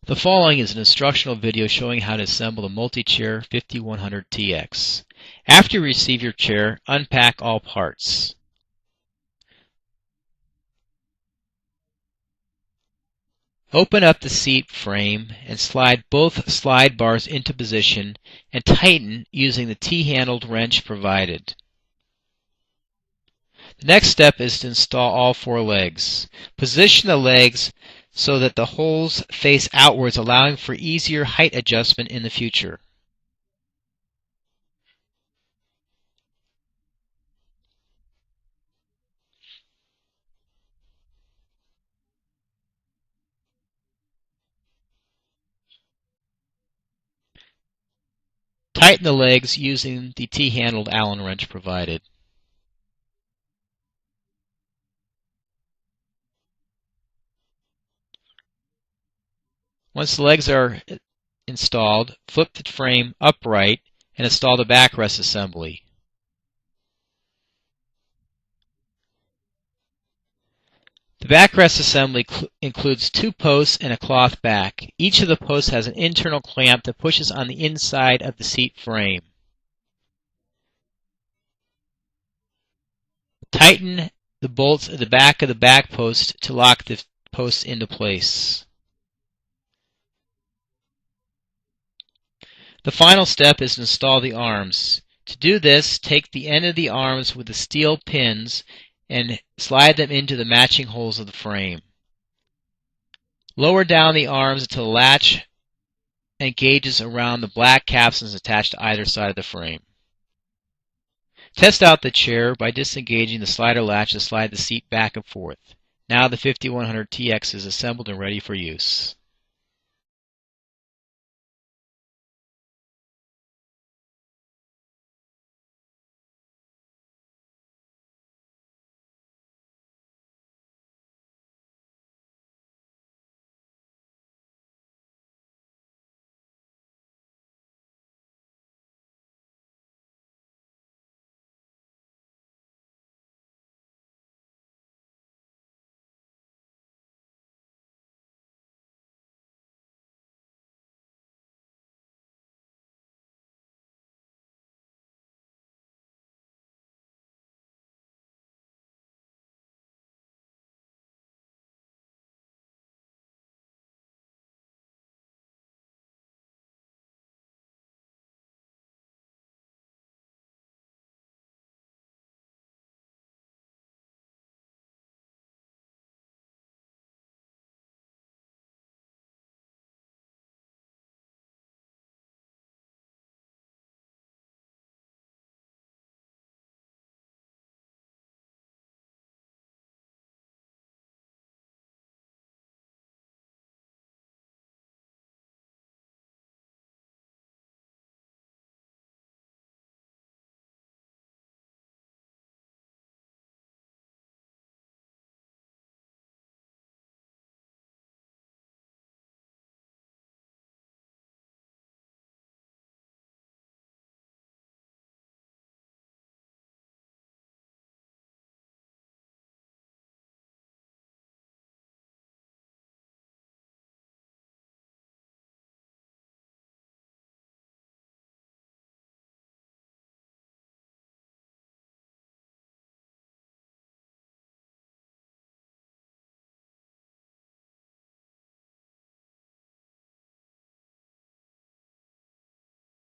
The following is an instructional video showing how to assemble the Multichair 5100Tx. After you receive your chair, unpack all parts. Open up the seat frame and slide both slide bars into position and tighten using the T-handled wrench provided. The next step is to install all four legs. Position the legs so that the holes face outwards, allowing for easier height adjustment in the future. Tighten the legs using the T-handled Allen wrench provided. Once the legs are installed, flip the frame upright and install the backrest assembly. The backrest assembly includes two posts and a cloth back. Each of the posts has an internal clamp that pushes on the inside of the seat frame. Tighten the bolts at the back of the back post to lock the posts into place. The final step is to install the arms. To do this, take the end of the arms with the steel pins and slide them into the matching holes of the frame. Lower down the arms until the latch and gauges around the black capstans attached to either side of the frame. Test out the chair by disengaging the slider latch to slide the seat back and forth. Now the 5100Tx is assembled and ready for use.